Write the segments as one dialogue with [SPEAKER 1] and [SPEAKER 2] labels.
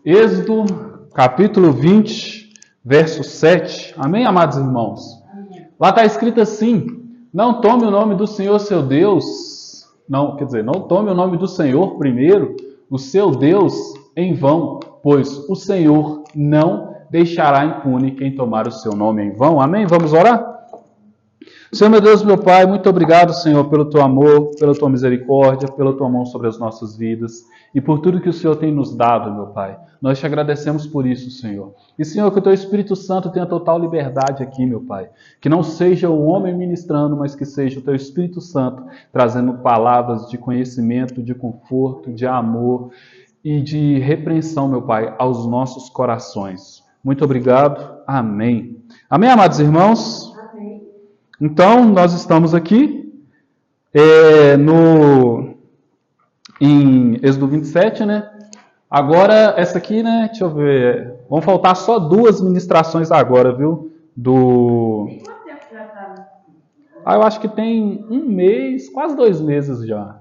[SPEAKER 1] Êxodo, capítulo 20, verso 7. Amém, amados irmãos? Lá está escrito assim: não tome o nome do Senhor seu Deus, não tome o nome do Senhor primeiro, o seu Deus, em vão, pois o Senhor não deixará impune quem tomar o seu nome em vão. Amém? Vamos orar? Senhor, meu Deus, meu Pai, muito obrigado, Senhor, pelo Teu amor, pela Tua misericórdia, pela Tua mão sobre as nossas vidas e por tudo que o Senhor tem nos dado, meu Pai. Nós te agradecemos por isso, Senhor. E, Senhor, que o Teu Espírito Santo tenha total liberdade aqui, meu Pai. Que não seja o homem ministrando, mas que seja o Teu Espírito Santo trazendo palavras de conhecimento, de conforto, de amor e de repreensão, meu Pai, aos nossos corações. Muito obrigado. Amém. Amém, amados irmãos? Então, nós estamos aqui em Êxodo 27, né? Agora, essa aqui, né? Deixa eu ver. Vão faltar só 2 ministrações agora, viu?
[SPEAKER 2] E quanto tempo já está?
[SPEAKER 1] Eu acho que tem 1 mês, quase 2 meses já.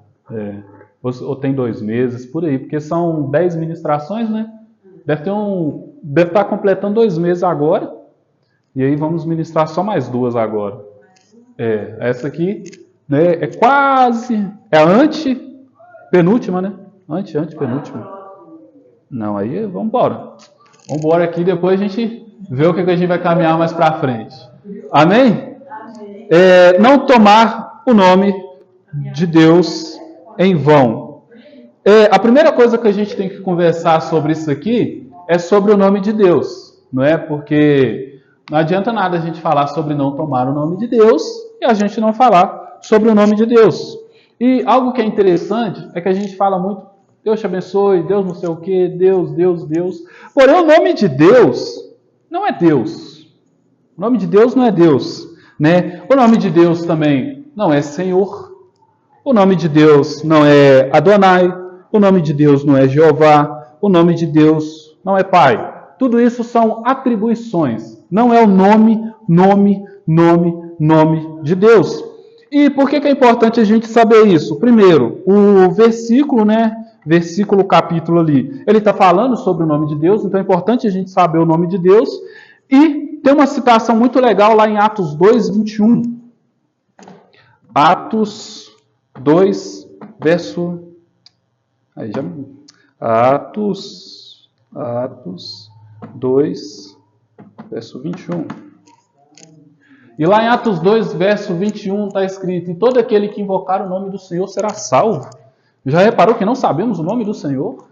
[SPEAKER 1] Ou tem 2 meses, por aí. Porque são 10 ministrações, né? Deve estar completando 2 meses agora. E aí vamos ministrar só mais 2 agora. Essa aqui, né, é quase... É a antepenúltima, né? Antepenúltima. Não, aí vamos embora. Vamos embora aqui, depois a gente vê o que a gente vai caminhar mais para frente. Amém?
[SPEAKER 2] Amém.
[SPEAKER 1] Não tomar o nome de Deus em vão. A primeira coisa que a gente tem que conversar sobre isso aqui é sobre o nome de Deus. Não é? Porque não adianta nada a gente falar sobre não tomar o nome de Deus e a gente não falar sobre o nome de Deus. E algo que é interessante é que a gente fala muito, Deus te abençoe, Deus não sei o que, Deus, Deus, Deus. Porém, o nome de Deus não é Deus. O nome de Deus não é Deus, né? O nome de Deus também não é Senhor. O nome de Deus não é Adonai. O nome de Deus não é Jeová. O nome de Deus não é Pai. Tudo isso são atribuições. Não é o nome de Deus. E por que é importante a gente saber isso? Primeiro, o versículo, né? Versículo, capítulo ali, ele está falando sobre o nome de Deus, então é importante a gente saber o nome de Deus. E tem uma citação muito legal lá em Atos 2, 21. Atos 2, verso... Atos 2, verso 21. E lá em Atos 2, verso 21, está escrito: e todo aquele que invocar o nome do Senhor será salvo. Já reparou que não sabemos o nome do Senhor?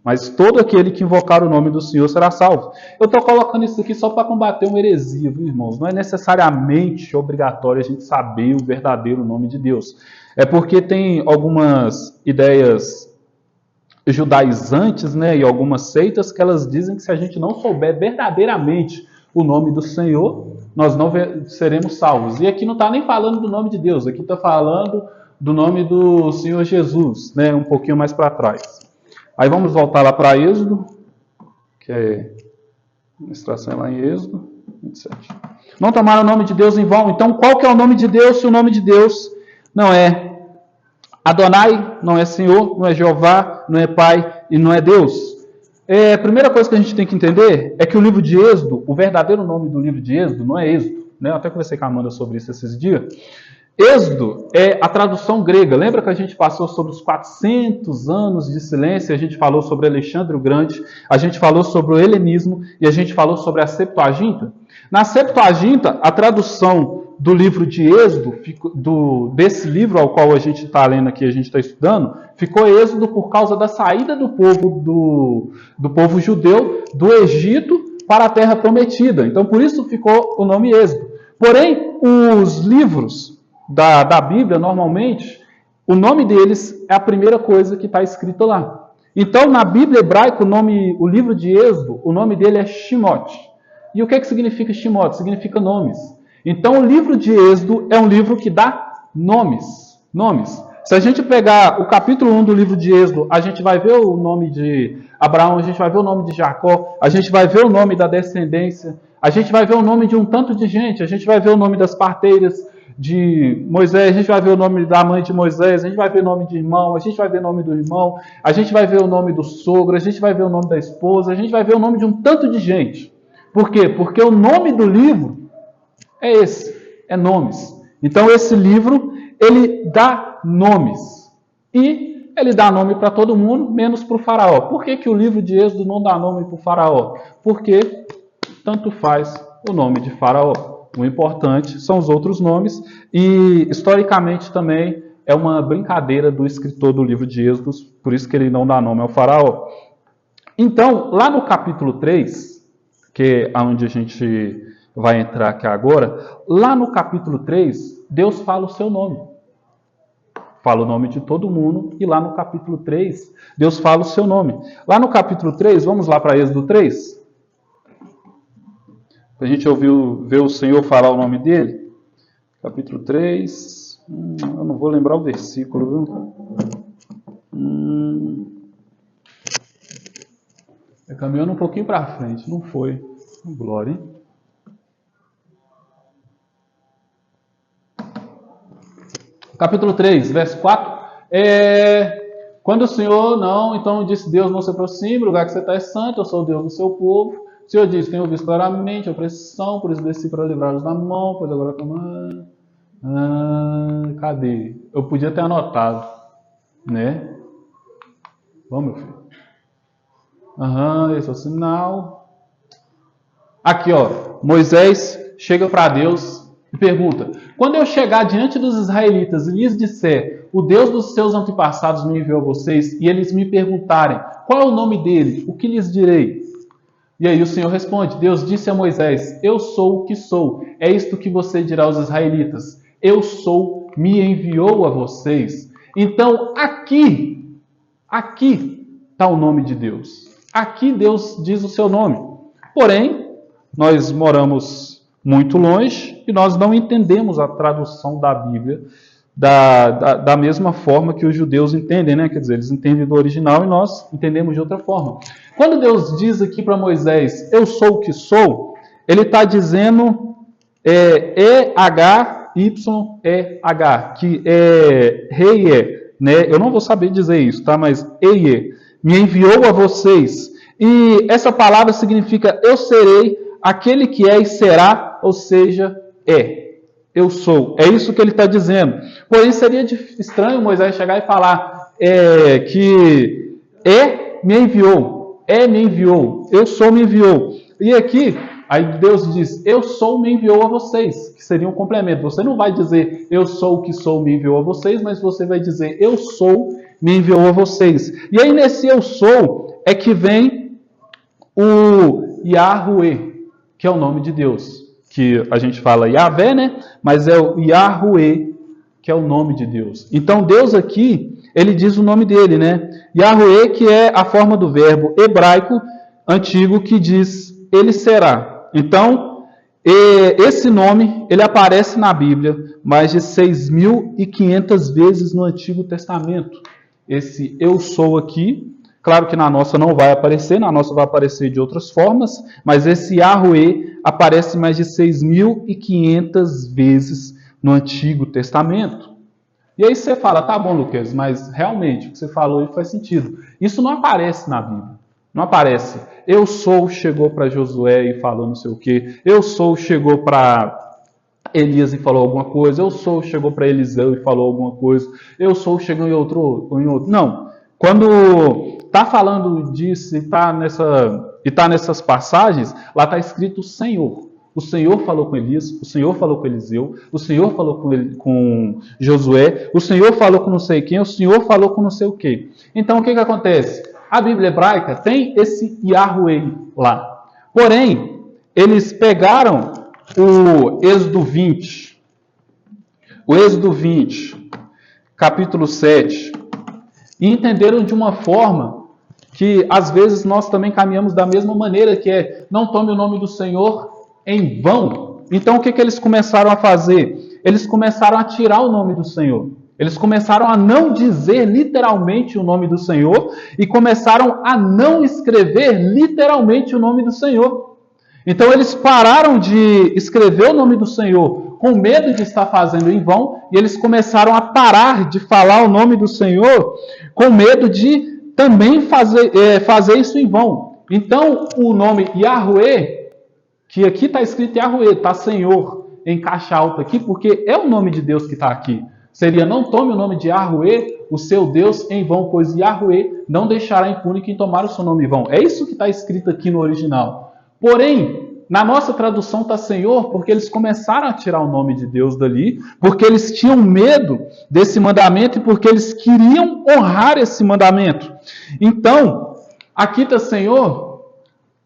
[SPEAKER 1] Mas todo aquele que invocar o nome do Senhor será salvo. Eu estou colocando isso aqui só para combater uma heresia, viu, irmãos? Não é necessariamente obrigatório a gente saber o verdadeiro nome de Deus. É porque tem algumas ideias judaizantes, né, e algumas seitas que elas dizem que se a gente não souber verdadeiramente o nome do Senhor, nós não seremos salvos. E aqui não está nem falando do nome de Deus, aqui está falando do nome do Senhor Jesus, né, um pouquinho mais para trás. Aí vamos voltar lá para Êxodo, que é a ministração lá em Êxodo 27. Não tomaram o nome de Deus em vão. Então, qual que é o nome de Deus se o nome de Deus não é Adonai, não é Senhor, não é Jeová, não é Pai e não é Deus? A primeira coisa que a gente tem que entender é que o livro de Êxodo, o verdadeiro nome do livro de Êxodo não é Êxodo, né? Eu até conversei com a Amanda sobre isso esses dias. Êxodo é a tradução grega. Lembra que a gente passou sobre os 400 anos de silêncio? A gente falou sobre Alexandre o Grande, a gente falou sobre o helenismo e a gente falou sobre a Septuaginta. Na Septuaginta, a tradução do livro de Êxodo, desse livro ao qual a gente está lendo aqui, a gente está estudando, ficou Êxodo por causa da saída do povo judeu do Egito para a Terra Prometida. Então, por isso ficou o nome Êxodo. Porém, os livros da Bíblia, normalmente, o nome deles é a primeira coisa que está escrita lá. Então, na Bíblia hebraica, o livro de Êxodo, o nome dele é Shemot. E o que significa Shemot? Significa nomes. Então, o livro de Êxodo é um livro que dá nomes. Se a gente pegar o capítulo 1 do livro de Êxodo, a gente vai ver o nome de Abraão, a gente vai ver o nome de Jacó, a gente vai ver o nome da descendência, a gente vai ver o nome de um tanto de gente, a gente vai ver o nome das parteiras, de Moisés, a gente vai ver o nome da mãe de Moisés, a gente vai ver o nome de irmão, a gente vai ver o nome do irmão, a gente vai ver o nome do sogro, a gente vai ver o nome da esposa, a gente vai ver o nome de um tanto de gente. Por quê? Porque o nome do livro é esse, é nomes. Então esse livro, ele dá nomes. E ele dá nome para todo mundo, menos para o faraó. Por que o livro de Êxodo não dá nome para o faraó? Porque tanto faz o nome de faraó. O importante são os outros nomes. E historicamente também é uma brincadeira do escritor do livro de Êxodo, por isso que ele não dá nome ao faraó. Então, lá no capítulo 3, que é onde a gente vai entrar aqui agora, lá no capítulo 3, Deus fala o seu nome. Fala o nome de todo mundo, e lá no capítulo 3, Deus fala o seu nome. Lá no capítulo 3, vamos lá para Êxodo 3? A gente ver o Senhor falar o nome dele. Capítulo 3, eu não vou lembrar o versículo, viu? Caminhando um pouquinho para frente, não foi. Glória, hein? Capítulo 3, verso 4. Quando o Senhor, então disse Deus, não se aproxime, o lugar que você está é santo, eu sou o Deus do seu povo. O Senhor disse, tenho visto claramente a opressão, por isso desci para livrar-los da mão, pois agora cadê? Eu podia ter anotado, né? Vamos, meu filho. Esse é o sinal. Aqui, Moisés chega para Deus e pergunta: quando eu chegar diante dos israelitas e lhes disser, o Deus dos seus antepassados me enviou a vocês, e eles me perguntarem, qual é o nome dele? O que lhes direi? E aí o Senhor responde, Deus disse a Moisés, eu sou o que sou. É isto que você dirá aos israelitas. Eu sou, me enviou a vocês. Então, aqui está o nome de Deus. Aqui Deus diz o seu nome. Porém, nós moramos muito longe e nós não entendemos a tradução da Bíblia da mesma forma que os judeus entendem, né? Quer dizer, eles entendem do original e nós entendemos de outra forma. Quando Deus diz aqui para Moisés, eu sou o que sou, ele está dizendo E-H-Y-E-H, que é Rei, né? Eu não vou saber dizer isso, tá? Mas Eie, me enviou a vocês. E essa palavra significa eu serei aquele que é e será, ou seja, é. Eu sou. É isso que ele está dizendo. Porém, seria estranho Moisés chegar e falar que me enviou. Me enviou. Eu sou, me enviou. E aqui, aí Deus diz, eu sou, me enviou a vocês. Que seria um complemento. Você não vai dizer, eu sou o que sou, me enviou a vocês, mas você vai dizer, eu sou, me enviou a vocês. E aí, nesse eu sou, é que vem o Yahweh, que é o nome de Deus. Que a gente fala Yahvé, né? Mas é o Yahweh, que é o nome de Deus. Então, Deus aqui, ele diz o nome dele, né? Yahweh, que é a forma do verbo hebraico antigo que diz, ele será. Então, esse nome, ele aparece na Bíblia mais de 6.500 vezes no Antigo Testamento. Esse eu sou aqui, claro que na nossa não vai aparecer, na nossa vai aparecer de outras formas, mas esse Yahweh aparece mais de 6.500 vezes no Antigo Testamento. E aí você fala, tá bom, Lucas, mas realmente o que você falou aí faz sentido. Isso não aparece na Bíblia. Não aparece. Eu sou chegou para Josué e falou não sei o quê. Eu sou chegou para Elias e falou alguma coisa. Eu sou chegou para Eliseu e falou alguma coisa. Eu sou chegou em outro. Não. Quando está falando disso e está nessas passagens, lá está escrito o Senhor. O Senhor falou com Elias, o Senhor falou com Eliseu, o Senhor falou com Josué, o Senhor falou com não sei quem, o Senhor falou com não sei o quê. Então o que acontece? A Bíblia hebraica tem esse Yahweh lá. Porém, eles pegaram o Êxodo 20. O Êxodo 20, capítulo 7. E entenderam de uma forma que, às vezes, nós também caminhamos da mesma maneira, que é, não tome o nome do Senhor em vão. Então, o que eles começaram a fazer? Eles começaram a tirar o nome do Senhor. Eles começaram a não dizer literalmente o nome do Senhor e começaram a não escrever literalmente o nome do Senhor. Então, eles pararam de escrever o nome do Senhor com medo de estar fazendo em vão, e eles começaram a parar de falar o nome do Senhor, com medo de também fazer isso em vão. Então, o nome Yahweh, que aqui está escrito Yahweh, está Senhor em caixa alta aqui, porque é o nome de Deus que está aqui. Seria, não tome o nome de Yahweh, o seu Deus, em vão, pois Yahweh não deixará impune quem tomar o seu nome em vão. É isso que está escrito aqui no original. Porém, na nossa tradução está Senhor, porque eles começaram a tirar o nome de Deus dali, porque eles tinham medo desse mandamento e porque eles queriam honrar esse mandamento. Então, aqui está Senhor,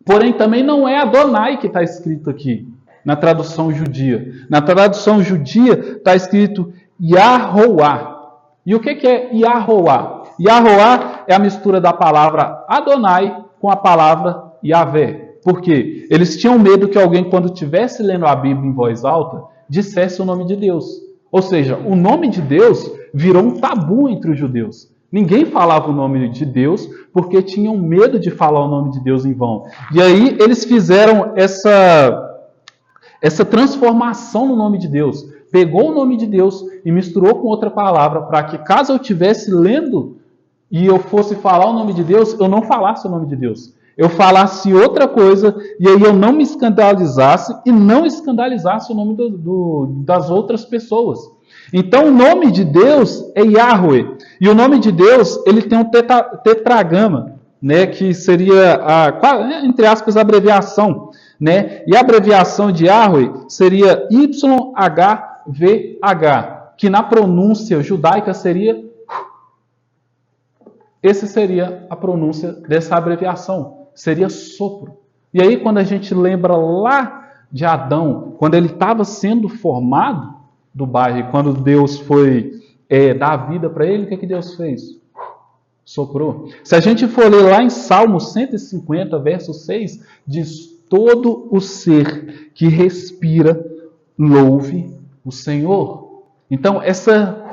[SPEAKER 1] porém também não é Adonai que está escrito aqui, na tradução judia. Na tradução judia está escrito Yahová. E o que é Yahová? Yahová é a mistura da palavra Adonai com a palavra Yahvé. Por quê? Eles tinham medo que alguém, quando estivesse lendo a Bíblia em voz alta, dissesse o nome de Deus. Ou seja, o nome de Deus virou um tabu entre os judeus. Ninguém falava o nome de Deus porque tinham medo de falar o nome de Deus em vão. E aí eles fizeram essa transformação no nome de Deus. Pegou o nome de Deus e misturou com outra palavra para que, caso eu estivesse lendo e eu fosse falar o nome de Deus, eu não falasse o nome de Deus. Eu falasse outra coisa e aí eu não me escandalizasse e não escandalizasse o nome das outras pessoas. Então o nome de Deus é Yahweh. E o nome de Deus, ele tem um tetragrama, né, que seria, entre aspas, a abreviação. Né? E a abreviação de Yahweh seria YHVH, que na pronúncia judaica seria... Essa seria a pronúncia dessa abreviação. Seria sopro. E aí, quando a gente lembra lá de Adão, quando ele estava sendo formado do barro, quando Deus foi dar vida para ele, o que Deus fez? Soprou. Se a gente for ler lá em Salmo 150, verso 6, diz: todo o ser que respira, louve o Senhor. Então, essa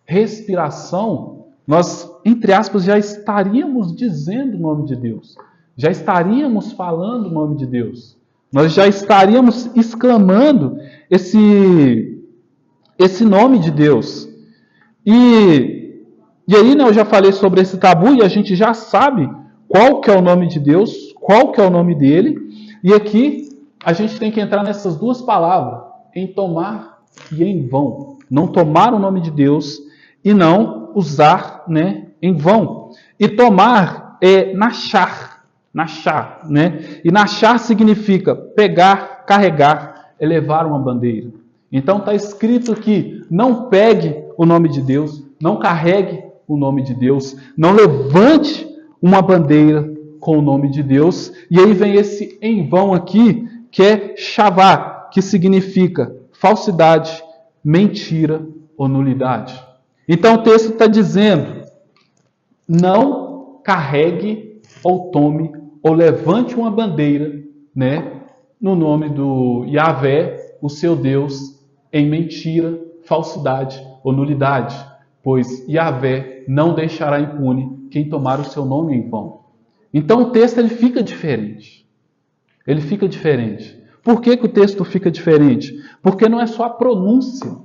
[SPEAKER 1] respiração, nós, entre aspas, já estaríamos dizendo o nome de Deus. Já estaríamos falando o nome de Deus. Nós já estaríamos exclamando esse nome de Deus. E aí, né, eu já falei sobre esse tabu e a gente já sabe qual que é o nome de Deus, qual que é o nome dele. E aqui a gente tem que entrar nessas duas palavras, em tomar e em vão. Não tomar o nome de Deus e não usar, né, em vão. E tomar é nachar, né? E nachar significa pegar, carregar, elevar uma bandeira. Então está escrito que não pegue o nome de Deus, não carregue o nome de Deus, não levante uma bandeira com o nome de Deus. E aí vem esse em vão aqui, que é shavá, que significa falsidade, mentira ou nulidade. Então o texto está dizendo: não carregue ou tome ou levante uma bandeira, né, no nome do Yahvé, o seu Deus, em mentira, falsidade ou nulidade, pois Yahvé não deixará impune quem tomar o seu nome em vão. Então o texto ele fica diferente. Ele fica diferente. Por que o texto fica diferente? Porque não é só a pronúncia,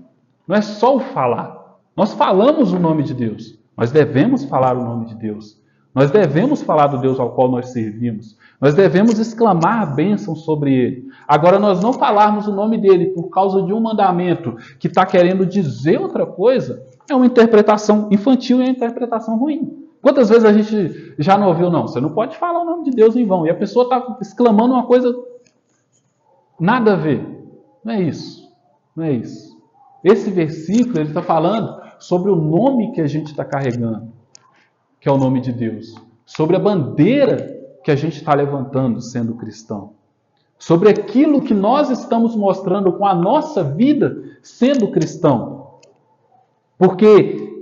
[SPEAKER 1] não é só o falar. Nós falamos o nome de Deus, nós devemos falar o nome de Deus. Nós devemos falar do Deus ao qual nós servimos. Nós devemos exclamar a bênção sobre Ele. Agora, nós não falarmos o nome dEle por causa de um mandamento que está querendo dizer outra coisa, é uma interpretação infantil e é uma interpretação ruim. Quantas vezes a gente já não ouviu, não, você não pode falar o nome de Deus em vão. E a pessoa está exclamando uma coisa nada a ver. Não é isso. Não é isso. Esse versículo ele está falando sobre o nome que a gente está carregando, que é o nome de Deus. Sobre a bandeira que a gente está levantando sendo cristão. Sobre aquilo que nós estamos mostrando com a nossa vida sendo cristão. Porque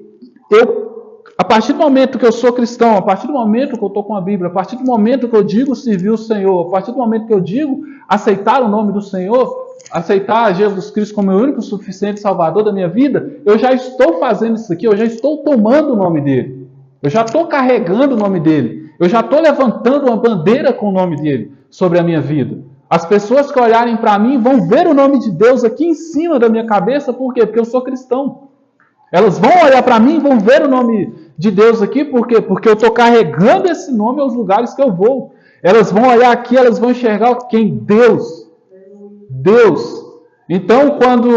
[SPEAKER 1] a partir do momento que eu sou cristão, a partir do momento que eu estou com a Bíblia, a partir do momento que eu digo servir o Senhor, a partir do momento que eu digo aceitar o nome do Senhor, aceitar Jesus Cristo como meu único e suficiente Salvador da minha vida, eu já estou fazendo isso aqui, eu já estou tomando o nome dele. Eu já estou carregando o nome dele. Eu já estou levantando uma bandeira com o nome dele sobre a minha vida. As pessoas que olharem para mim vão ver o nome de Deus aqui em cima da minha cabeça, por quê? Porque eu sou cristão. Elas vão olhar para mim e vão ver o nome de Deus aqui, por quê? Porque eu estou carregando esse nome aos lugares que eu vou. Elas vão olhar aqui, elas vão enxergar quem? Deus. Deus. Então, quando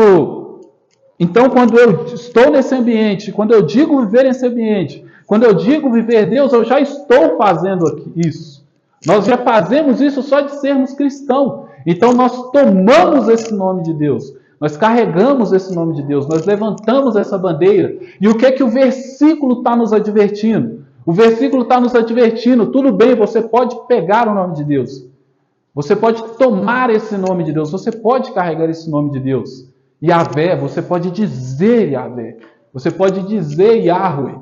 [SPEAKER 1] eu estou nesse ambiente, quando eu digo viver nesse ambiente, quando eu digo viver Deus, eu já estou fazendo aqui isso. Nós já fazemos isso só de sermos cristãos. Então, nós tomamos esse nome de Deus. Nós carregamos esse nome de Deus, nós levantamos essa bandeira. E o que é que o versículo está nos advertindo? O versículo está nos advertindo, tudo bem, você pode pegar o nome de Deus. Você pode tomar esse nome de Deus, você pode carregar esse nome de Deus. Yahvé, você pode dizer Yahvé, você pode dizer Yahweh.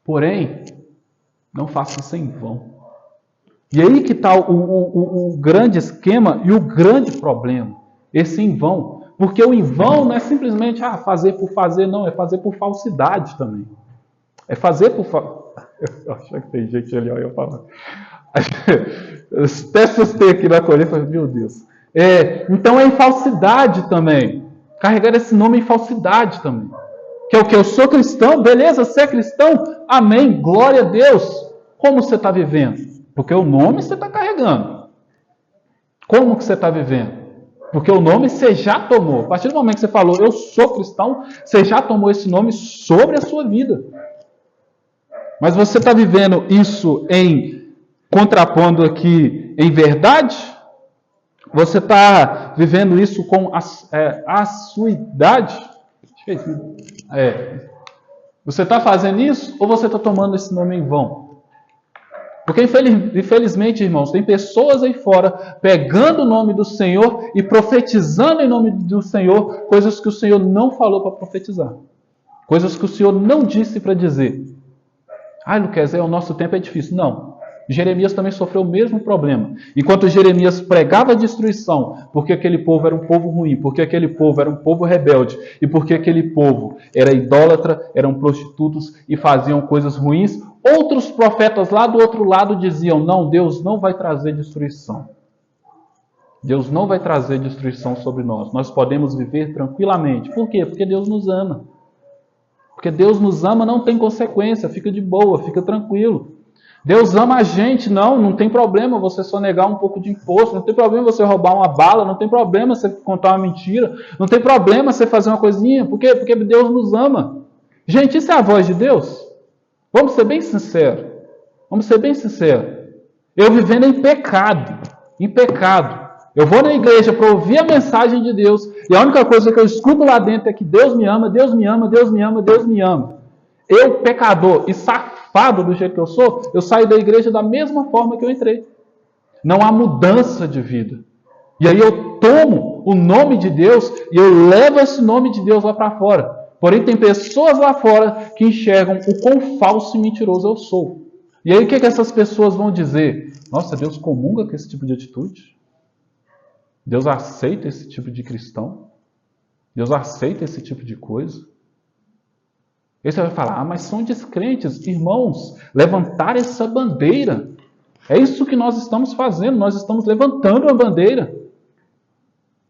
[SPEAKER 1] Porém, não faça isso em vão. E aí que está o grande esquema e o grande problema, esse em vão. Porque o em vão não é simplesmente fazer por fazer, não. É fazer por falsidade também. É fazer por... Eu acho que tem gente ali, olha eu falando. Até assustei aqui na colher e falei, meu Deus. Então é em falsidade também. Carregar esse nome em falsidade também. Que é o que? Eu sou cristão, beleza, você é cristão? Amém, glória a Deus. Como você está vivendo? Porque o nome você está carregando. Como que você está vivendo? Porque o nome você já tomou. A partir do momento que você falou, eu sou cristão, você já tomou esse nome sobre a sua vida. Mas você está vivendo isso contrapondo aqui em verdade? Você está vivendo isso com assuidade? Você está fazendo isso ou você está tomando esse nome em vão? Porque infelizmente, irmãos, tem pessoas aí fora pegando o nome do Senhor e profetizando em nome do Senhor coisas que o Senhor não falou para profetizar. Coisas que o Senhor não disse para dizer. Luquezé, o nosso tempo é difícil. Não. Jeremias também sofreu o mesmo problema. Enquanto Jeremias pregava a destruição, porque aquele povo era um povo ruim, porque aquele povo era um povo rebelde, e porque aquele povo era idólatra, eram prostitutos e faziam coisas ruins, outros profetas lá do outro lado diziam, não, Deus não vai trazer destruição. Deus não vai trazer destruição sobre nós. Nós podemos viver tranquilamente. Por quê? Porque Deus nos ama. Porque Deus nos ama, não tem consequência, fica de boa, fica tranquilo. Deus ama a gente, não tem problema você sonegar um pouco de imposto, não tem problema você roubar uma bala, não tem problema você contar uma mentira, não tem problema você fazer uma coisinha, por quê? Porque Deus nos ama. Gente, isso é a voz de Deus? Vamos ser bem sinceros. Eu vivendo em pecado. Eu vou na igreja para ouvir a mensagem de Deus e a única coisa que eu escuto lá dentro é que Deus me ama, Deus me ama, Deus me ama, Deus me ama. Eu, pecador e safado do jeito que eu sou, eu saio da igreja da mesma forma que eu entrei. Não há mudança de vida. E aí eu tomo o nome de Deus e eu levo esse nome de Deus lá para fora. Porém, tem pessoas lá fora que enxergam o quão falso e mentiroso eu sou. E aí o que essas pessoas vão dizer? Nossa, Deus comunga com esse tipo de atitude? Deus aceita esse tipo de cristão? Deus aceita esse tipo de coisa? Aí você vai falar, mas são descrentes. Irmãos, levantar essa bandeira. É isso que nós estamos fazendo. Nós estamos levantando uma bandeira.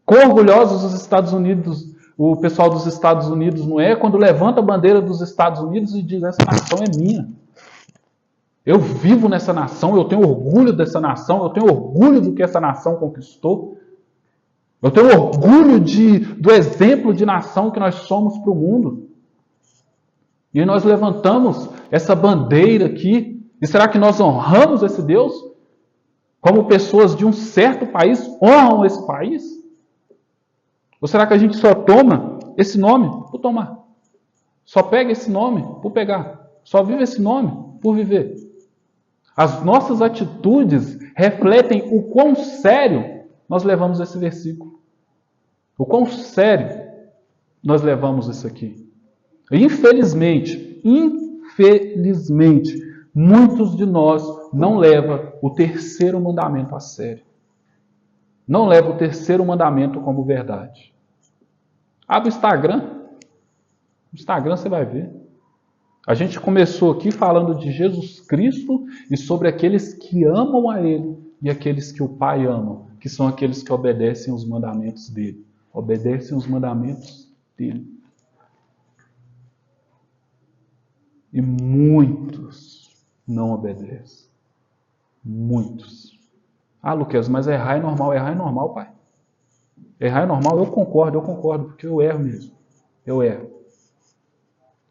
[SPEAKER 1] Quão orgulhosos os Estados Unidos, o pessoal dos Estados Unidos não é quando levanta a bandeira dos Estados Unidos e diz, essa nação é minha. Eu vivo nessa nação, eu tenho orgulho dessa nação, eu tenho orgulho do que essa nação conquistou. Eu tenho orgulho do exemplo de nação que nós somos para o mundo. E nós levantamos essa bandeira aqui. E será que nós honramos esse Deus? Como pessoas de um certo país honram esse país? Ou será que a gente só toma esse nome por tomar? Só pega esse nome por pegar? Só vive esse nome por viver? As nossas atitudes refletem o quão sério nós levamos esse versículo. O quão sério nós levamos isso aqui. Infelizmente, muitos de nós não levam o terceiro mandamento a sério. Não levam o terceiro mandamento como verdade. Abre o Instagram. No Instagram você vai ver. A gente começou aqui falando de Jesus Cristo e sobre aqueles que amam a Ele. e aqueles que o Pai ama, que são aqueles que obedecem os mandamentos dele. Obedecem os mandamentos dele. E muitos não obedecem. Muitos. Ah, Lucas, mas errar é normal. Errar é normal, pai. Errar é normal, eu concordo, porque eu erro mesmo. Eu erro.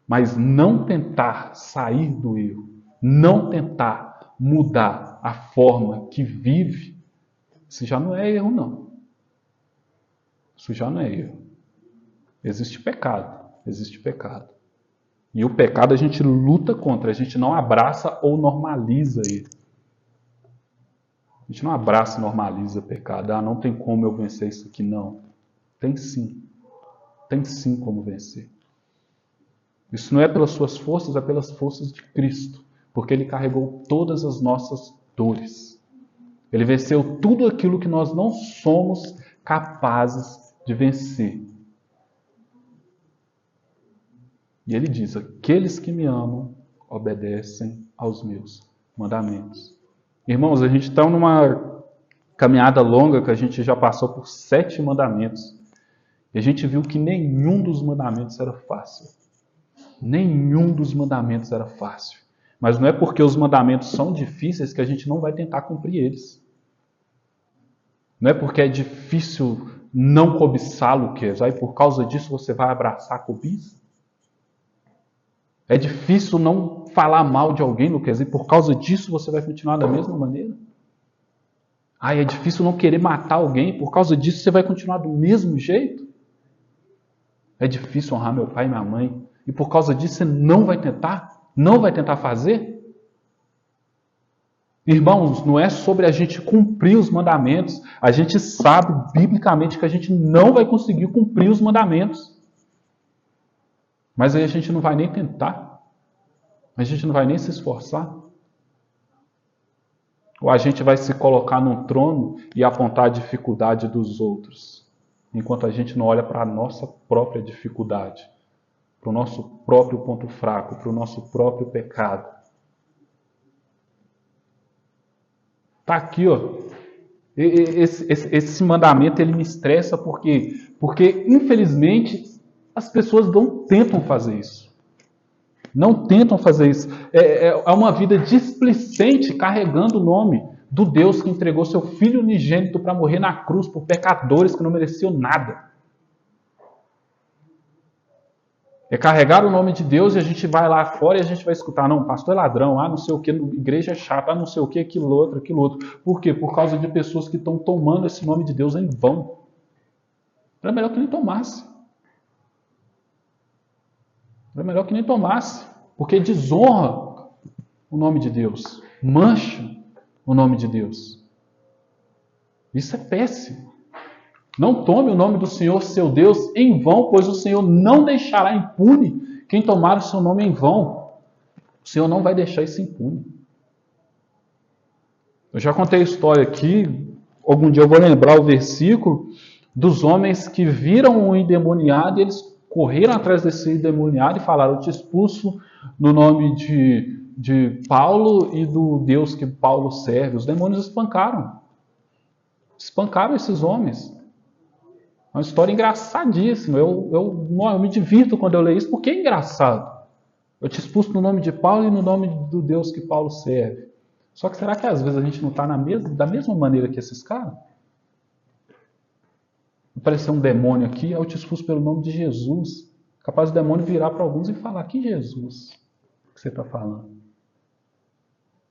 [SPEAKER 1] Mas não tentar sair do erro, não tentar mudar a forma que vive, isso já não é erro, não. Isso já não é erro. Existe pecado. E o pecado a gente luta contra, a gente não abraça ou normaliza ele. A gente não abraça e normaliza pecado. Ah, não tem como eu vencer isso aqui, não. Tem sim. Tem sim como vencer. Isso não é pelas suas forças, é pelas forças de Cristo. Porque Ele carregou todas as nossas dores. Ele venceu tudo aquilo que nós não somos capazes de vencer. E Ele diz, aqueles que me amam obedecem aos meus mandamentos. Irmãos, a gente está numa caminhada longa que a gente já passou por 7 mandamentos. E a gente viu que nenhum dos mandamentos era fácil. Nenhum dos mandamentos era fácil. Mas não é porque os mandamentos são difíceis que a gente não vai tentar cumprir eles. Não é porque é difícil não cobiçá-lo, que aí por causa disso você vai abraçar a cobiça. É difícil não falar mal de alguém, Lucas, e por causa disso você vai continuar da mesma maneira? Ah, é difícil não querer matar alguém, e por causa disso você vai continuar do mesmo jeito? É difícil honrar meu pai e minha mãe, e por causa disso você não vai tentar? Não vai tentar fazer? Irmãos, não é sobre a gente cumprir os mandamentos. A gente sabe, biblicamente, que a gente não vai conseguir cumprir os mandamentos. Mas aí a gente não vai nem tentar. A gente não vai nem se esforçar. Ou a gente vai se colocar num trono e apontar a dificuldade dos outros, enquanto a gente não olha para a nossa própria dificuldade, para o nosso próprio ponto fraco, para o nosso próprio pecado. Está aqui, ó. Esse mandamento ele me estressa porque infelizmente as pessoas não tentam fazer isso. Não tentam fazer isso. É uma vida displicente carregando o nome do Deus que entregou seu Filho unigênito para morrer na cruz por pecadores que não mereciam nada. É carregar o nome de Deus e a gente vai lá fora e a gente vai escutar, não, pastor é ladrão, não sei o que, igreja é chata, não sei o que, aquilo outro. Por quê? Por causa de pessoas que estão tomando esse nome de Deus em vão. Era melhor que nem tomasse. Era melhor que nem tomasse, porque desonra o nome de Deus, mancha o nome de Deus. Isso é péssimo. Não tome o nome do Senhor, seu Deus, em vão, pois o Senhor não deixará impune quem tomar o seu nome em vão. O Senhor não vai deixar isso impune. Eu já contei a história aqui, algum dia eu vou lembrar o versículo, dos homens que viram um endemoniado e eles correram atrás desse endemoniado e falaram, eu te expulso no nome de Paulo e do Deus que Paulo serve. Os demônios espancaram esses homens. É uma história engraçadíssima. Eu me divirto quando eu leio isso, porque é engraçado. Eu te expulso no nome de Paulo e no nome do Deus que Paulo serve. Só que será que às vezes a gente não está da mesma maneira que esses caras? Aparecer um demônio aqui, eu te expulso pelo nome de Jesus. Capaz o demônio virar para alguns e falar, que Jesus que você está falando?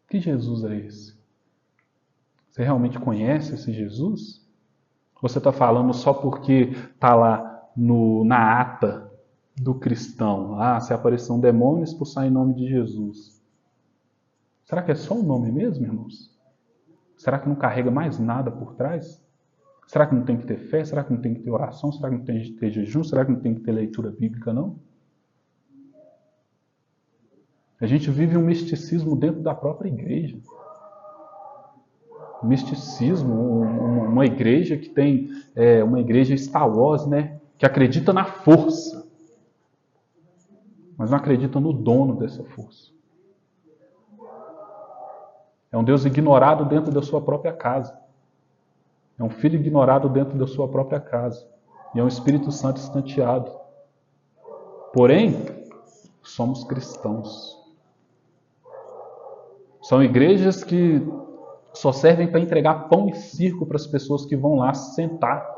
[SPEAKER 1] Que Jesus é esse? Você realmente conhece esse Jesus? Ou você está falando só porque está lá na ata do cristão? Ah, se aparecer um demônio, expulsar em nome de Jesus. Será que é só o nome mesmo, irmãos? Será que não carrega mais nada por trás? Será que não tem que ter fé? Será que não tem que ter oração? Será que não tem que ter jejum? Será que não tem que ter leitura bíblica, não? A gente vive um misticismo dentro da própria igreja. Misticismo, uma igreja que tem, uma igreja Star Wars, né? Que acredita na força, mas não acredita no dono dessa força. É um Deus ignorado dentro da sua própria casa. É um Filho ignorado dentro da sua própria casa. E é um Espírito Santo escanteado. Porém, somos cristãos. São igrejas que só servem para entregar pão e circo para as pessoas que vão lá sentar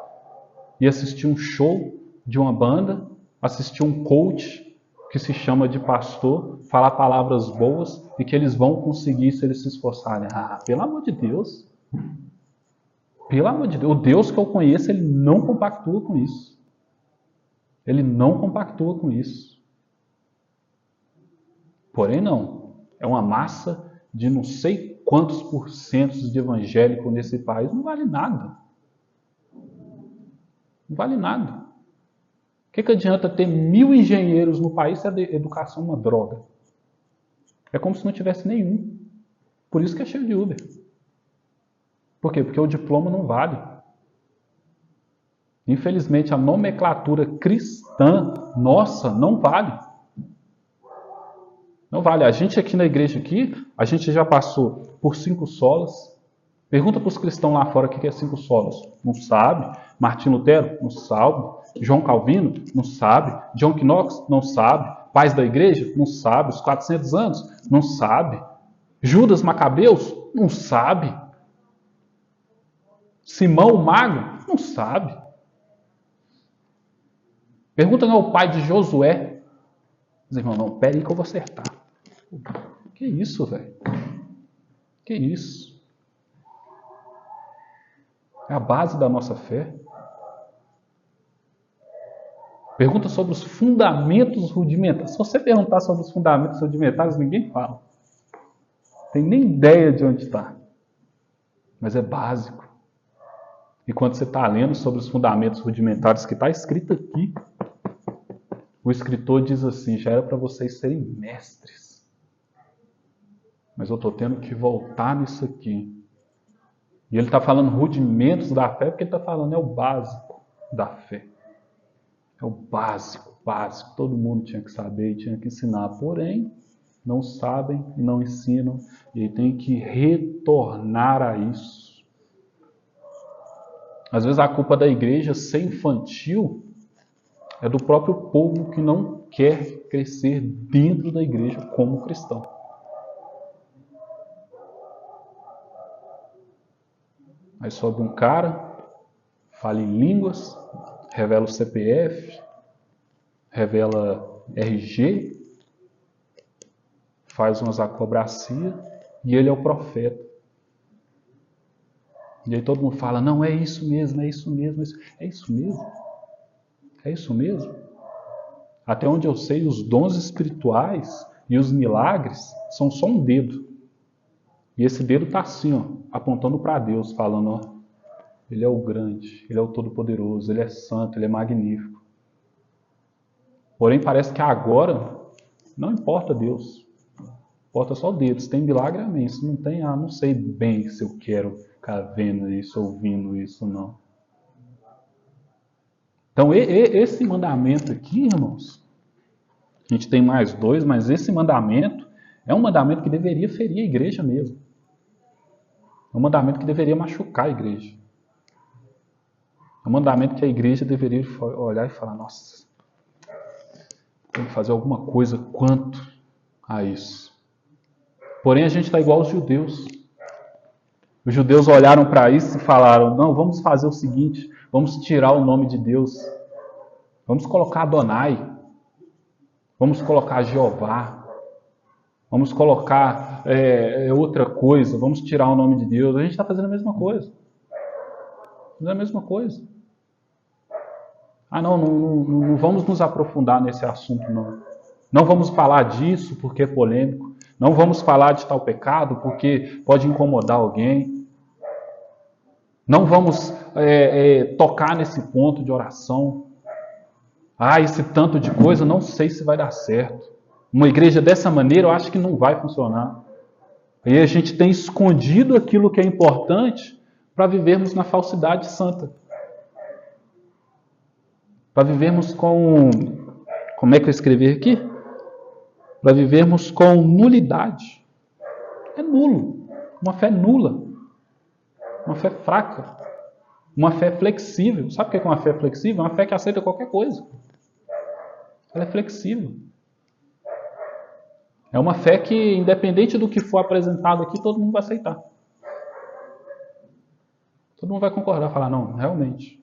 [SPEAKER 1] e assistir um show de uma banda, assistir um coach que se chama de pastor, falar palavras boas e que eles vão conseguir se eles se esforçarem. Ah, pelo amor de Deus. Pelo amor de Deus. O Deus que eu conheço, ele não compactua com isso. Ele não compactua com isso. Porém, não. É uma massa de não sei quantos porcentos de evangélico nesse país. Não vale nada. Não vale nada. O que adianta ter 1000 engenheiros no país se a educação é uma droga? É como se não tivesse nenhum. Por isso que é cheio de Uber. Por quê? Porque o diploma não vale. Infelizmente, a nomenclatura cristã nossa não vale. Não vale. A gente aqui na igreja, a gente já passou por 5 solas. Pergunta para os cristãos lá fora o que é 5 solas. Não sabe. Martinho Lutero? Não sabe. João Calvino? Não sabe. John Knox? Não sabe. Pais da igreja? Não sabe. Os 400 anos? Não sabe. Judas Macabeus? Não sabe. Simão o Mago? Não sabe. Pergunta ao pai de Josué. Diz, irmão, não, pera aí que eu vou acertar. Que isso, velho? Que isso? É a base da nossa fé. Pergunta sobre os fundamentos rudimentares. Se você perguntar sobre os fundamentos rudimentares, ninguém fala. Tem nem ideia de onde está. Mas é básico. E quando você está lendo sobre os fundamentos rudimentares que está escrito aqui, o escritor diz assim, já era para vocês serem mestres. Mas eu estou tendo que voltar nisso aqui. E ele está falando rudimentos da fé, porque ele está falando é o básico da fé. É o básico. Todo mundo tinha que saber e tinha que ensinar. Porém, não sabem e não ensinam. E aí tem que retornar a isso. Às vezes a culpa da igreja ser infantil é do próprio povo que não quer crescer dentro da igreja como cristão. Aí sobe um cara, fala em línguas, revela o CPF, revela RG, faz umas acrobacias e ele é o profeta. E aí todo mundo fala, não, é isso mesmo, é isso mesmo, é isso mesmo. É isso mesmo? Até onde eu sei, os dons espirituais e os milagres são só um dedo. E esse dedo está assim, ó, apontando para Deus, falando, ó, Ele é o grande, Ele é o todo-poderoso, Ele é santo, Ele é magnífico. Porém, parece que agora não importa Deus. Importa só o dedo. Se tem milagre, amém. Se não tem, não sei bem se eu quero ficar vendo isso, ouvindo isso, não. Então, esse mandamento aqui, irmãos, a gente tem mais 2, mas esse mandamento é um mandamento que deveria ferir a igreja mesmo. É um mandamento que deveria machucar a igreja. É um mandamento que a igreja deveria olhar e falar, nossa, tem que fazer alguma coisa quanto a isso. Porém, a gente está igual aos judeus. Os judeus olharam para isso e falaram, não, vamos fazer o seguinte, vamos tirar o nome de Deus. Vamos colocar Adonai. Vamos colocar Jeová. Vamos colocar outra coisa. Vamos tirar o nome de Deus. A gente está fazendo a mesma coisa. Fazendo a mesma coisa. Não vamos nos aprofundar nesse assunto, não. Não vamos falar disso porque é polêmico. Não vamos falar de tal pecado porque pode incomodar alguém. Não vamos tocar nesse ponto de oração. Esse tanto de coisa, não sei se vai dar certo. Uma igreja dessa maneira, eu acho que não vai funcionar. E a gente tem escondido aquilo que é importante para vivermos na falsidade santa. Para vivermos com... Como é que eu escrevi aqui? Para vivermos com nulidade. É nulo. uma fé nula, uma fé fraca, uma fé flexível. Sabe o que é uma fé flexível? É uma fé que aceita qualquer coisa. Ela é flexível. É uma fé que, independente do que for apresentado aqui, todo mundo vai aceitar. Todo mundo vai concordar, falar, não, realmente.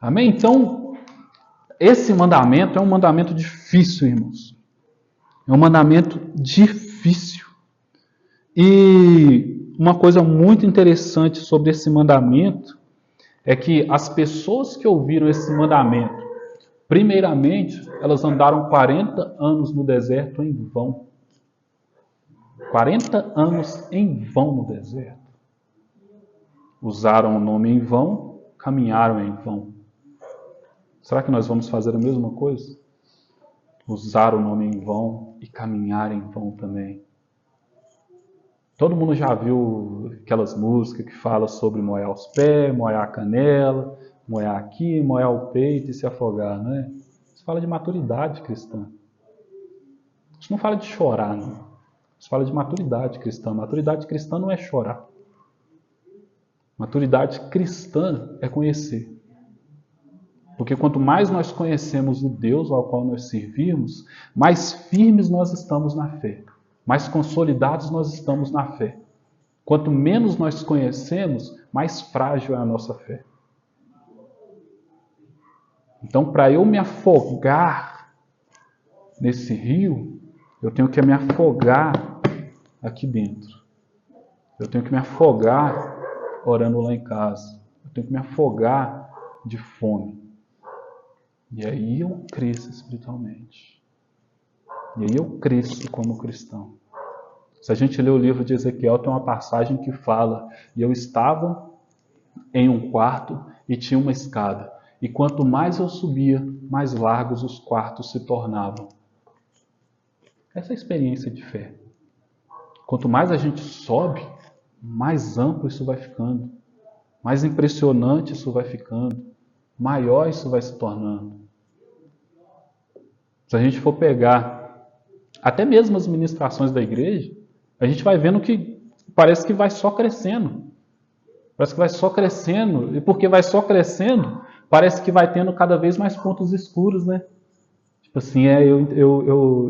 [SPEAKER 1] Amém? Então, esse mandamento é um mandamento difícil, irmãos. É um mandamento difícil. E uma coisa muito interessante sobre esse mandamento é que as pessoas que ouviram esse mandamento, primeiramente, elas andaram 40 anos no deserto em vão. 40 anos em vão no deserto. Usaram o nome em vão, caminharam em vão. Será que nós vamos fazer a mesma coisa? Usar o nome em vão e caminhar em vão também. Todo mundo já viu aquelas músicas que falam sobre molhar os pés, molhar a canela, molhar aqui, molhar o peito e se afogar, não é? Isso fala de maturidade cristã. Isso não fala de chorar, não. Isso fala de maturidade cristã. Maturidade cristã não é chorar. Maturidade cristã é conhecer. Porque quanto mais nós conhecemos o Deus ao qual nós servimos, mais firmes nós estamos na fé. Mais consolidados nós estamos na fé. Quanto menos nós conhecemos, mais frágil é a nossa fé. Então, para eu me afogar nesse rio, eu tenho que me afogar aqui dentro. Eu tenho que me afogar orando lá em casa. Eu tenho que me afogar de fome. E aí eu cresço espiritualmente. E aí eu cresço como cristão. Se a gente ler o livro de Ezequiel, tem uma passagem que fala: e eu estava em um quarto e tinha uma escada. E quanto mais eu subia, mais largos os quartos se tornavam. Essa é a experiência de fé. Quanto mais a gente sobe, mais amplo isso vai ficando. Mais impressionante isso vai ficando. Maior isso vai se tornando. Se a gente for pegar até mesmo as ministrações da igreja, a gente vai vendo que parece que vai só crescendo. Parece que vai só crescendo. E porque vai só crescendo, parece que vai tendo cada vez mais pontos escuros, né? Tipo assim,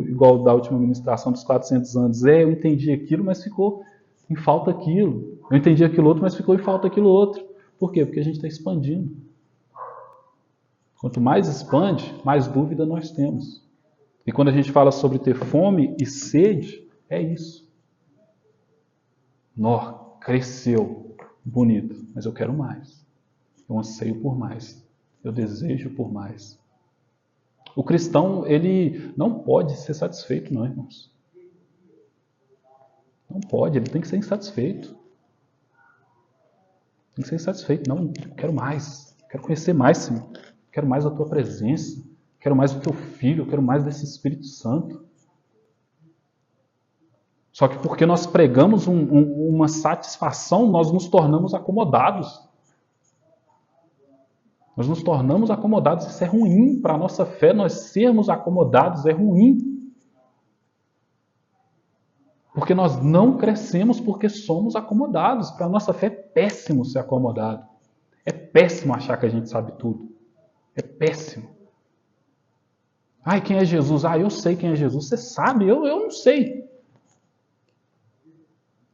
[SPEAKER 1] igual da última ministração dos 400 anos, eu entendi aquilo, mas ficou em falta aquilo. Eu entendi aquilo outro, mas ficou em falta aquilo outro. Por quê? Porque a gente está expandindo. Quanto mais expande, mais dúvida nós temos. E quando a gente fala sobre ter fome e sede, é isso. Nó, cresceu, bonito, mas eu quero mais. Eu anseio por mais. Eu desejo por mais. O cristão, ele não pode ser satisfeito, não, irmãos. Não pode, ele tem que ser insatisfeito. Tem que ser insatisfeito. Não, eu quero mais. Quero conhecer mais, Senhor. Quero mais a tua presença. Quero mais do teu Filho, eu quero mais desse Espírito Santo. Só que porque nós pregamos uma satisfação, nós nos tornamos acomodados. Nós nos tornamos acomodados. Isso é ruim para a nossa fé, nós sermos acomodados é ruim. Porque nós não crescemos porque somos acomodados. Para a nossa fé é péssimo ser acomodado. É péssimo achar que a gente sabe tudo. É péssimo. Ai, quem é Jesus? Ah, eu sei quem é Jesus. Você sabe? Eu não sei.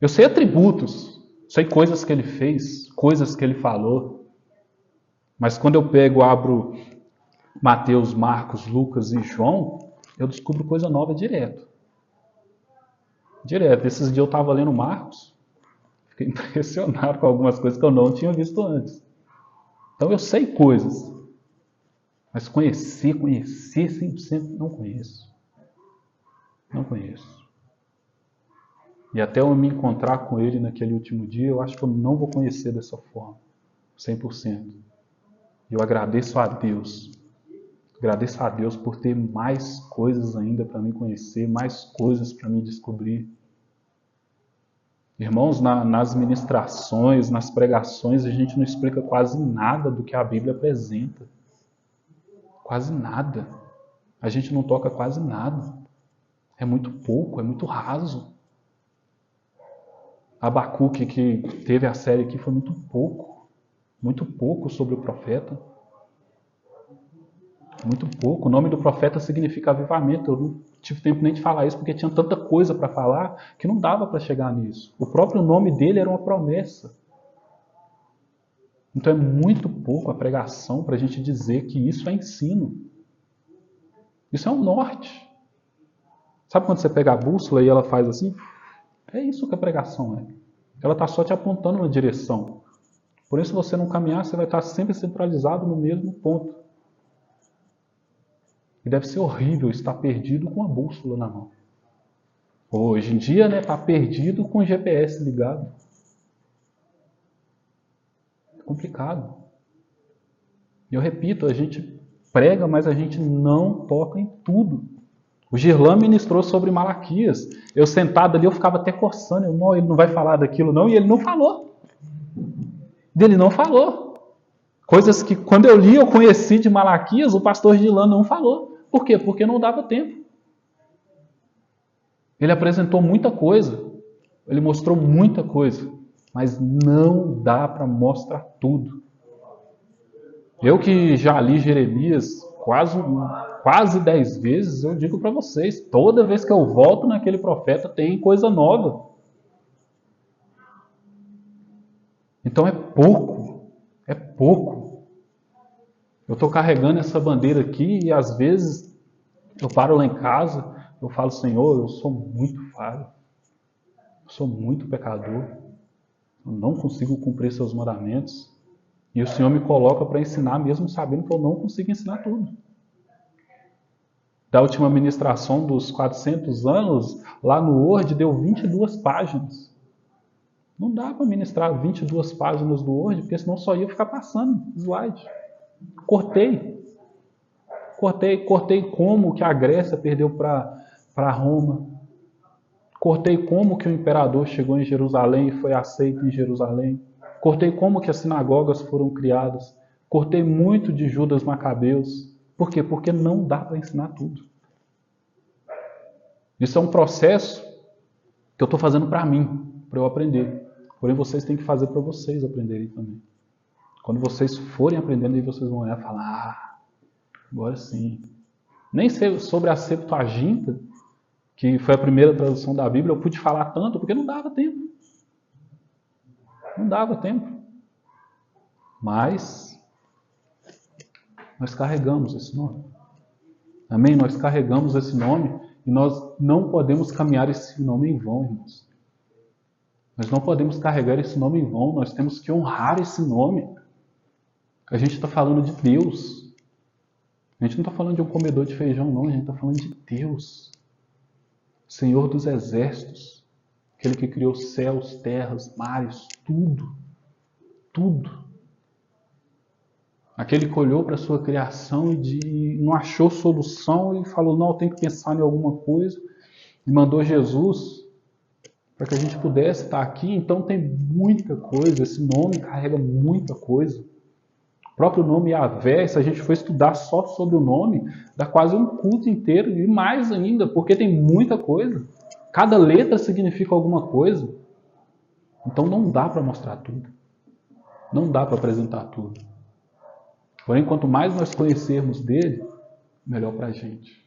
[SPEAKER 1] Eu sei atributos. Sei coisas que ele fez, coisas que ele falou. Mas quando eu abro Mateus, Marcos, Lucas e João, eu descubro coisa nova direto. Direto. Esses dias eu estava lendo Marcos, fiquei impressionado com algumas coisas que eu não tinha visto antes. Então eu sei coisas. Mas conhecer 100% não conheço. Não conheço. E até eu me encontrar com ele naquele último dia, eu acho que eu não vou conhecer dessa forma. 100%. E eu agradeço a Deus. Agradeço a Deus por ter mais coisas ainda para me conhecer, mais coisas para me descobrir. Irmãos, nas ministrações, nas pregações, a gente não explica quase nada do que a Bíblia apresenta. Quase nada. A gente não toca quase nada. É muito pouco, é muito raso. Abacuque, que teve a série aqui, foi muito pouco sobre o profeta. Muito pouco. O nome do profeta significa avivamento. Eu não tive tempo nem de falar isso, porque tinha tanta coisa para falar que não dava para chegar nisso. O próprio nome dele era uma promessa. Então é muito pouco a pregação para a gente dizer que isso é ensino. Isso é um norte. Sabe quando você pega a bússola e ela faz assim? É isso que a pregação é. Ela está só te apontando uma direção. Por isso, se você não caminhar, você vai estar sempre centralizado no mesmo ponto. E deve ser horrível estar perdido com a bússola na mão. Hoje em dia, né, está perdido com o GPS ligado. É complicado. E eu repito, a gente prega, mas a gente não toca em tudo. O Girlan ministrou sobre Malaquias. Eu sentado ali, eu ficava até coçando. Não, ele não vai falar daquilo não. E ele não falou. Ele não falou. Coisas que quando eu li, eu conheci de Malaquias, o pastor Girlan não falou. Por quê? Porque não dava tempo. Ele apresentou muita coisa. Ele mostrou muita coisa. Mas não dá para mostrar tudo. Eu que já li Jeremias quase 10 vezes, eu digo para vocês, toda vez que eu volto naquele profeta tem coisa nova. Então é pouco. Eu estou carregando essa bandeira aqui e às vezes eu paro lá em casa, eu falo, Senhor, eu sou muito falho, eu sou muito pecador, eu não consigo cumprir seus mandamentos. E o Senhor me coloca para ensinar, mesmo sabendo que eu não consigo ensinar tudo. Da última ministração dos 400 anos, lá no Word, deu 22 páginas. Não dá para ministrar 22 páginas do Word, porque senão só ia ficar passando slide. Cortei como que a Grécia perdeu para Roma. Cortei como que o imperador chegou em Jerusalém e foi aceito em Jerusalém. Cortei como que as sinagogas foram criadas. Cortei muito de Judas Macabeus. Por quê? Porque não dá para ensinar tudo. Isso é um processo que eu estou fazendo para mim, para eu aprender. Porém, vocês têm que fazer para vocês aprenderem também. Quando vocês forem aprendendo, aí vocês vão olhar e falar, agora sim. Nem sei sobre a Septuaginta, que foi a primeira tradução da Bíblia, eu pude falar tanto, porque não dava tempo. Não dava tempo. Mas nós carregamos esse nome. Amém? Nós carregamos esse nome e nós não podemos caminhar esse nome em vão, irmãos. Nós não podemos carregar esse nome em vão. Nós temos que honrar esse nome. A gente está falando de Deus. A gente não está falando de um comedor de feijão, não. A gente está falando de Deus. Senhor dos exércitos. Aquele que criou céus, terras, mares, tudo. Tudo. Aquele que olhou para a sua criação e não achou solução e falou, não, eu tenho que pensar em alguma coisa. E mandou Jesus para que a gente pudesse estar aqui. Então tem muita coisa. Esse nome carrega muita coisa. O próprio nome Yahvé, se a gente for estudar só sobre o nome, dá quase um culto inteiro e mais ainda, porque tem muita coisa. Cada letra significa alguma coisa. Então não dá para mostrar tudo. Não dá para apresentar tudo. Porém, quanto mais nós conhecermos dele, melhor para a gente.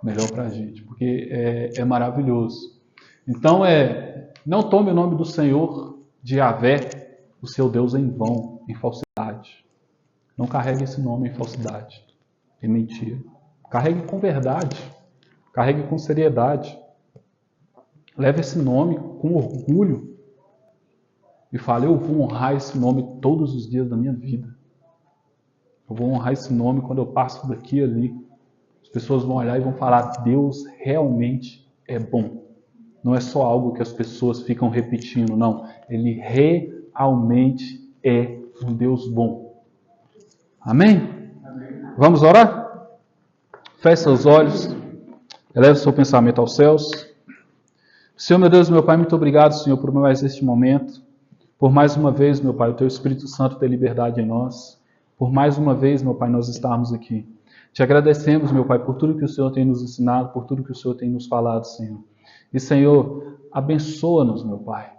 [SPEAKER 1] Melhor para a gente, porque é maravilhoso. Então, não tome o nome do Senhor de Yahvé, o seu Deus, em vão, em falsidade. Não carregue esse nome em falsidade, em mentira. Carregue com verdade. Carregue com seriedade. Leve esse nome com orgulho. E fale, eu vou honrar esse nome todos os dias da minha vida. Eu vou honrar esse nome quando eu passo daqui e ali. As pessoas vão olhar e vão falar, Deus realmente é bom. Não é só algo que as pessoas ficam repetindo, não. Ele realmente é um Deus bom. Amém? Amém. Vamos orar? Feche seus olhos. Eleve seu pensamento aos céus. Senhor, meu Deus, meu Pai, muito obrigado, Senhor, por mais este momento. Por mais uma vez, meu Pai, o Teu Espírito Santo ter liberdade em nós. por mais uma vez, meu Pai, nós estarmos aqui. Te agradecemos, meu Pai, por tudo que o Senhor tem nos ensinado, por tudo que o Senhor tem nos falado, Senhor. E, Senhor, abençoa-nos, meu Pai.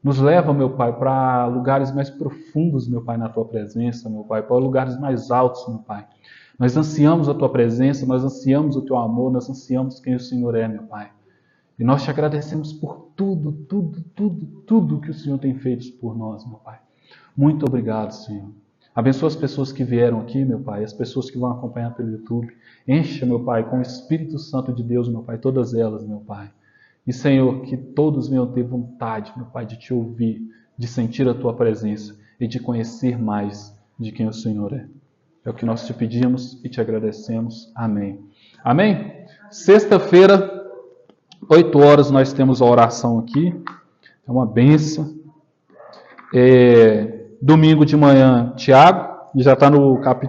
[SPEAKER 1] Nos leva, meu Pai, para lugares mais profundos, meu Pai, na Tua presença, meu Pai, para lugares mais altos, meu Pai. Nós ansiamos a Tua presença, nós ansiamos o Teu amor, nós ansiamos quem o Senhor é, meu Pai. E nós te agradecemos por tudo que o Senhor tem feito por nós, meu Pai. Muito obrigado, Senhor. Abençoa as pessoas que vieram aqui, meu Pai, as pessoas que vão acompanhar pelo YouTube. Encha, meu Pai, com o Espírito Santo de Deus, meu Pai, todas elas, meu Pai. E, Senhor, que todos venham ter vontade, meu Pai, de te ouvir, de sentir a Tua presença e de conhecer mais de quem o Senhor é. É o que nós te pedimos e te agradecemos. Amém. Amém? Sexta-feira, 8 horas, nós temos a oração aqui. É uma bênção. Domingo de manhã, Tiago, já está no capítulo